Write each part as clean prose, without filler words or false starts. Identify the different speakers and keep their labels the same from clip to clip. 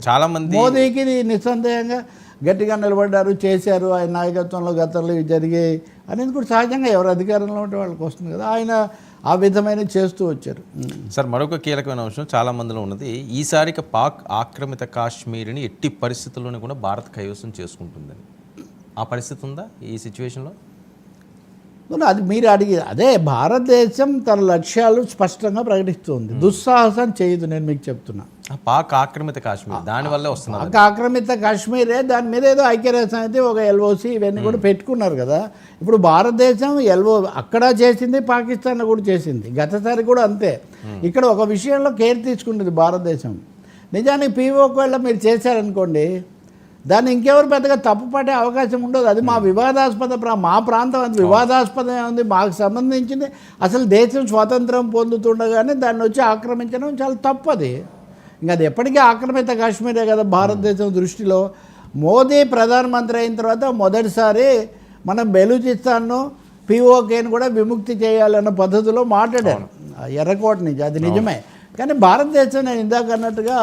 Speaker 1: చాలా మంది
Speaker 2: మోదీకి నిస్సందేహంగా గట్టిగా నిలబడ్డారు, చేశారు, ఆయన నాయకత్వంలో గతంలో ఇవి జరిగాయి అనేది కూడా సహజంగా ఎవరు అధికారంలో ఉంటే వాళ్ళకి వస్తుంది కదా. ఆయన ఆ విధమైన చేస్తూ వచ్చారు.
Speaker 1: సార్, మరొక కీలకమైన అంశం చాలా మందిలో ఉన్నది, ఈసారికి పాక్ ఆక్రమిత కాశ్మీర్ని ఎట్టి పరిస్థితుల్లోనూ కూడా భారత్ కైవసం చేసుకుంటుందని. ఆ పరిస్థితి ఉందా ఈ సిచ్యువేషన్లో?
Speaker 2: అది మీరు అడిగి అదే భారతదేశం తన లక్ష్యాలు స్పష్టంగా ప్రకటిస్తుంది, దుస్సాహసం చేయదు. నేను మీకు చెప్తున్నా,
Speaker 1: పాక్ ఆక్రమిత కాశ్మీర్ దానివల్లే వస్తుంది.
Speaker 2: పాక్ ఆక్రమిత కాశ్మీరే, దాని మీద ఏదో ఐక్యరాజ్య సమితి ఒక ఎల్ఓసి ఇవన్నీ కూడా పెట్టుకున్నారు కదా. ఇప్పుడు భారతదేశం అక్కడ చేసింది, పాకిస్తాన్లో కూడా చేసింది, గతసారి కూడా అంతే. ఇక్కడ ఒక విషయంలో కేర్ తీసుకుంటుంది భారతదేశం. నిజానికి పీఓకి వెళ్ళ మీరు చేశారనుకోండి, దాన్ని ఇంకెవరు పెద్దగా తప్పు పడే అవకాశం ఉండదు. అది మా వివాదాస్పద మా ప్రాంతం అది వివాదాస్పదమే ఉంది. మాకు సంబంధించింది అసలు దేశం స్వాతంత్రం పొందుతుండగానే దాన్ని వచ్చి ఆక్రమించడం చాలా తప్పు. అది ఇంకా అది ఎప్పటికీ ఆక్రమిత కాశ్మీరే కదా భారతదేశం దృష్టిలో. మోదీ ప్రధానమంత్రి అయిన తర్వాత మొదటిసారి మనం బెలూచిస్తాన్ను పీఓకేని కూడా విముక్తి చేయాలన్న పద్ధతిలో మాట్లాడారు ఎర్రకోట నుంచి. అది నిజమే. కానీ భారతదేశం నేను ఇందాక అన్నట్టుగా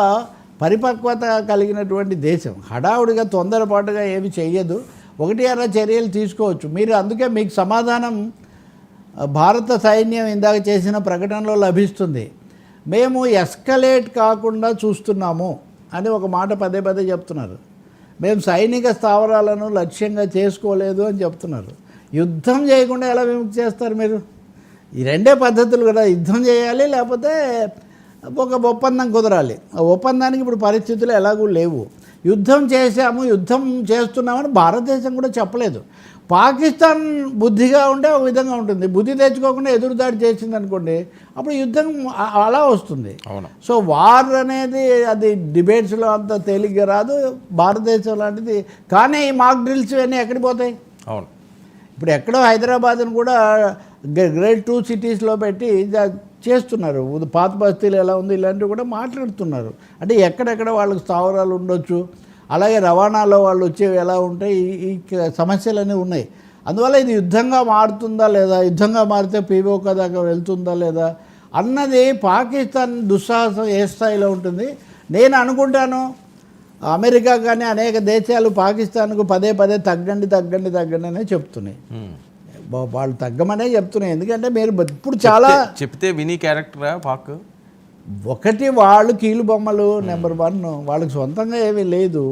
Speaker 2: పరిపక్వత కలిగినటువంటి దేశం. హడావుడిగా తొందరపాటుగా ఏమి చెయ్యదు. ఒకటి అలా చర్యలు తీసుకోవచ్చు మీరు. అందుకే మీకు సమాధానం భారత సైన్యం ఇందాక చేసిన ప్రకటనలో లభిస్తుంది. మేము ఎస్కలేట్ కాకుండా చూస్తున్నాము అని ఒక మాట పదే పదే చెప్తున్నారు. మేము సైనిక స్థావరాలను లక్ష్యంగా చేసుకోలేదు అని చెప్తున్నారు. యుద్ధం చేయకుండా ఎలా విముక్తి చేస్తారు మీరు? ఈ రెండే పద్ధతులు కదా, యుద్ధం చేయాలి లేకపోతే ఒక ఒప్పందం కుదరాలి. ఆ ఒప్పందానికి ఇప్పుడు పరిస్థితులు ఎలాగూ లేవు. యుద్ధం చేశాము, యుద్ధం చేస్తున్నామని భారతదేశం కూడా చెప్పలేదు. పాకిస్తాన్ బుద్ధిగా ఉంటే ఒక విధంగా ఉంటుంది, బుద్ధి తెచ్చుకోకుండా ఎదురుదాడి చేసింది అనుకోండి, అప్పుడు యుద్ధం అలా వస్తుంది. సో వార్ అనేది అది డిబేట్స్లో అంత తేలిగ్గా రాదు భారతదేశం లాంటిది. కానీ ఈ మాక్ డ్రిల్స్ ఇవన్నీ ఎక్కడికి పోతాయి?
Speaker 1: అవును,
Speaker 2: ఇప్పుడు ఎక్కడో హైదరాబాద్ను కూడా గ్రేడ్ 2 సిటీస్లో పెట్టి చేస్తున్నారు. పాత బస్తీలు ఎలా ఉంది ఇలాంటివి కూడా మాట్లాడుతున్నారు. అంటే ఎక్కడెక్కడ వాళ్ళకి స్థావరాలు ఉండొచ్చు, అలాగే రవాణాలో వాళ్ళు వచ్చేవి ఎలా ఉంటాయి, ఈ సమస్యలన్నీ ఉన్నాయి. అందువల్ల ఇది యుద్ధంగా మారుతుందా లేదా, యుద్ధంగా మారితే పీఓకే దాకా వెళ్తుందా లేదా అన్నది పాకిస్తాన్ దుస్సాహసం ఏ స్థాయిలో ఉంటుంది. నేను అనుకుంటాను అమెరికా కానీ అనేక దేశాలు పాకిస్తాన్కు పదే పదే తగ్గండి తగ్గండి తగ్గండి అనే చెప్తున్నాయి. వాళ్ళు తగ్గమనే చెప్తున్నాయి. ఎందుకంటే మీరు ఇప్పుడు చాలా
Speaker 1: చెప్తే విని క్యారెక్టరా పాక్.
Speaker 2: ఒకటి వాళ్ళు కీలు బొమ్మలు నెంబర్ 1, వాళ్ళకి సొంతంగా ఏమీ లేదు.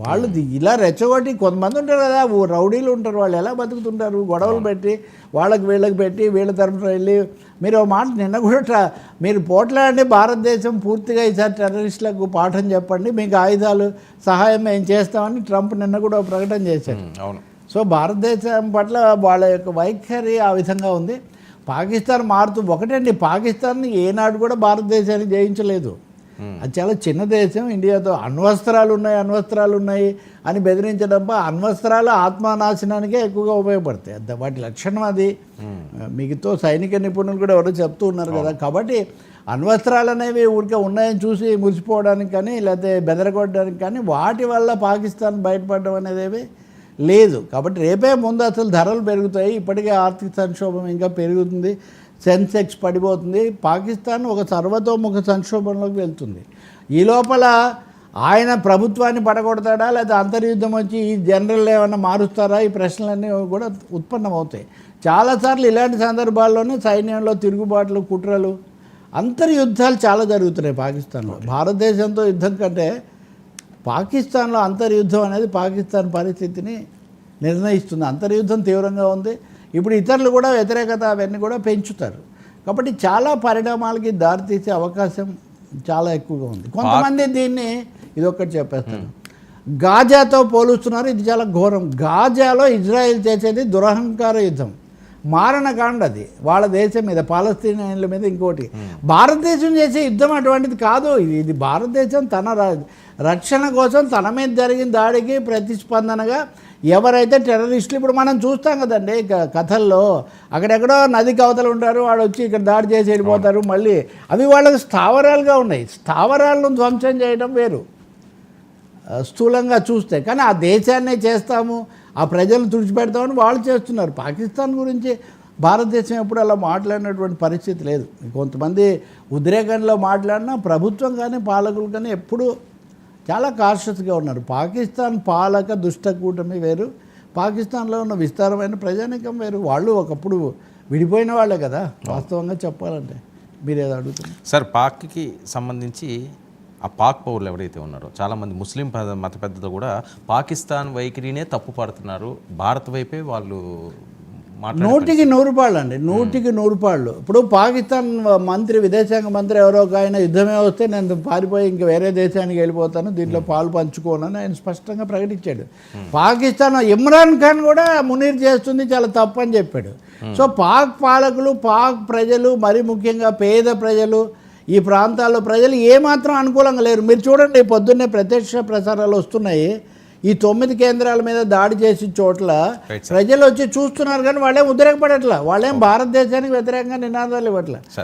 Speaker 2: వాళ్ళు ఇలా రెచ్చగొట్టి కొంతమంది ఉంటారు కదా, రౌడీలు ఉంటారు, వాళ్ళు ఎలా బతుకుతుంటారు, గొడవలు పెట్టి వాళ్ళకి వీళ్ళకి పెట్టి వీళ్ళ తరఫున వెళ్ళి. మీరు ఒక మాట నిన్న కూడా మీరు పోట్లాడండి, భారతదేశం పూర్తిగా ఈసారి టెర్రరిస్టులకు పాఠం చెప్పండి, మీకు ఆయుధాలు సహాయం మేము చేస్తామని ట్రంప్ నిన్న కూడా ఒక ప్రకటన చేశారు.
Speaker 1: అవును.
Speaker 2: సో భారతదేశం పట్ల వాళ్ళ యొక్క వైఖరి ఆ విధంగా ఉంది. పాకిస్తాన్ మారుతూ ఒకటండి, పాకిస్తాన్ ఏనాడు కూడా భారతదేశాన్ని జయించలేదు. అది చాలా చిన్న దేశం. ఇండియాతో అణ్వస్త్రాలు ఉన్నాయి అని బెదిరించడం, అణ్వస్త్రాలు ఆత్మనాశనానికే ఎక్కువగా ఉపయోగపడతాయి. వాటి లక్షణం అది. మిగతా సైనిక నిపుణులు కూడా ఎవరో చెప్తూ ఉన్నారు కదా. కాబట్టి అణ్వస్త్రాలు అనేవి ఊరికే ఉన్నాయని చూసి మురిసిపోవడానికి కానీ లేకపోతే బెదరగొట్టడానికి కానీ వాటి వల్ల పాకిస్తాన్ బయటపడడం అనేది లేదు. కాబట్టి రేపే ముందు అసలు ధరలు పెరుగుతాయి. ఇప్పటికే ఆర్థిక సంక్షోభం ఇంకా పెరుగుతుంది, సెన్సెక్స్ పడిపోతుంది. పాకిస్తాన్ ఒక సర్వతోముఖ సంక్షోభంలోకి వెళ్తుంది. ఈ లోపల ఆయన ప్రభుత్వాన్ని పడగొడతాడా లేదా అంతర్యుద్ధం వచ్చి ఈ జనరల్ ఏమైనా మారుస్తారా, ఈ ప్రశ్నలన్నీ కూడా ఉత్పన్నమవుతాయి. చాలాసార్లు ఇలాంటి సందర్భాల్లోనే సైన్యంలో తిరుగుబాట్లు, కుట్రలు, అంతర్యుద్ధాలు చాలా జరుగుతున్నాయి పాకిస్తాన్లో. భారతదేశంతో యుద్ధం కంటే పాకిస్తాన్లో అంతర్యుద్ధం అనేది పాకిస్తాన్ పరిస్థితిని నిర్ణయిస్తుంది. అంతర్యుద్ధం తీవ్రంగా ఉంది. ఇప్పుడు ఇతరులు కూడా వ్యతిరేకత అవన్నీ కూడా పెంచుతారు. కాబట్టి చాలా పరిణామాలకి దారితీసే అవకాశం చాలా ఎక్కువగా ఉంది. కొంతమంది దీన్ని ఇదొక్కటి చెప్పేస్తారు, గాజాతో పోలుస్తున్నారు. ఇది చాలా ఘోరం. గాజాలో ఇజ్రాయెల్ చేసేది దురహంకార యుద్ధం, మారణకాండ. అది వాళ్ళ దేశం మీద, పాలస్తీనియన్ల మీద. ఇంకోటి భారతదేశం చేసే యుద్ధం అటువంటిది కాదు. ఇది భారతదేశం తన రక్షణ కోసం తన మీద జరిగిన దాడికి ప్రతిస్పందనగా ఎవరైతే టెర్రరిస్టులు, ఇప్పుడు మనం చూస్తాం కదండి కథల్లో, అక్కడెక్కడో నదికి అవతల ఉంటారు, వాళ్ళు వచ్చి ఇక్కడ దాడి చేసి వెళ్ళిపోతారు. మళ్ళీ అవి వాళ్ళకి స్థావరాలుగా ఉన్నాయి. స్థావరాలను ధ్వంసం చేయడం వేరు స్థూలంగా చూస్తే. కానీ ఆ దేశాన్నే చేస్తాము, ఆ ప్రజలను తుడిచిపెడతామని వాళ్ళు చేస్తున్నారు. పాకిస్తాన్ గురించి భారతదేశం ఎప్పుడు అలా మాట్లాడినటువంటి పరిస్థితి లేదు. కొంతమంది ఉద్రేకంలో మాట్లాడినా ప్రభుత్వం కానీ పాలకులు కానీ ఎప్పుడు చాలా కాన్షియస్గా ఉన్నారు. పాకిస్తాన్ పాలక దుష్ట కూటమి వేరు, పాకిస్తాన్లో ఉన్న విస్తారమైన ప్రజానీకం వేరు. వాళ్ళు ఒకప్పుడు విడిపోయిన వాళ్ళే కదా వాస్తవంగా చెప్పాలంటే. మీరు ఏదో అడుగుతున్నారు
Speaker 1: సార్. పాక్కి సంబంధించి ఆ పాక్ పౌరులు ఎవరైతే ఉన్నారో చాలామంది ముస్లిం మత పెద్దలు కూడా పాకిస్తాన్ వైఖరినే తప్పు పడుతున్నారు, భారత్ వైపే వాళ్ళు
Speaker 2: నూటికి 100 రూపాయలు అండి, 100కి 100 రూపాయలు. ఇప్పుడు పాకిస్తాన్ మంత్రి, విదేశాంగ మంత్రి ఎవరో ఒక ఆయన యుద్ధమే వస్తే నేను పారిపోయి ఇంక వేరే దేశానికి వెళ్ళిపోతాను, దీంట్లో పాలు పంచుకోనని ఆయన స్పష్టంగా ప్రకటించాడు. పాకిస్తాన్ ఇమ్రాన్ ఖాన్ కూడా మునీర్ చేస్తుంది చాలా తప్పు అని చెప్పాడు. సో పాక్ పాలకులు, పాక్ ప్రజలు, మరి ముఖ్యంగా పేద ప్రజలు, ఈ ప్రాంతాల్లో ప్రజలు ఏమాత్రం అనుకూలంగా లేరు. మీరు చూడండి, పొద్దున్నే ప్రత్యక్ష ప్రసారాలు వస్తున్నాయి. ఈ 9 కేంద్రాల మీద దాడి చేసిన చోట్ల ప్రజలు వచ్చి చూస్తున్నారు, కానీ వాళ్ళేం ఉద్రేకపడట్లా, వాళ్ళేం భారతదేశానికి వ్యతిరేకంగా నినాదాలు ఇవ్వట్లే.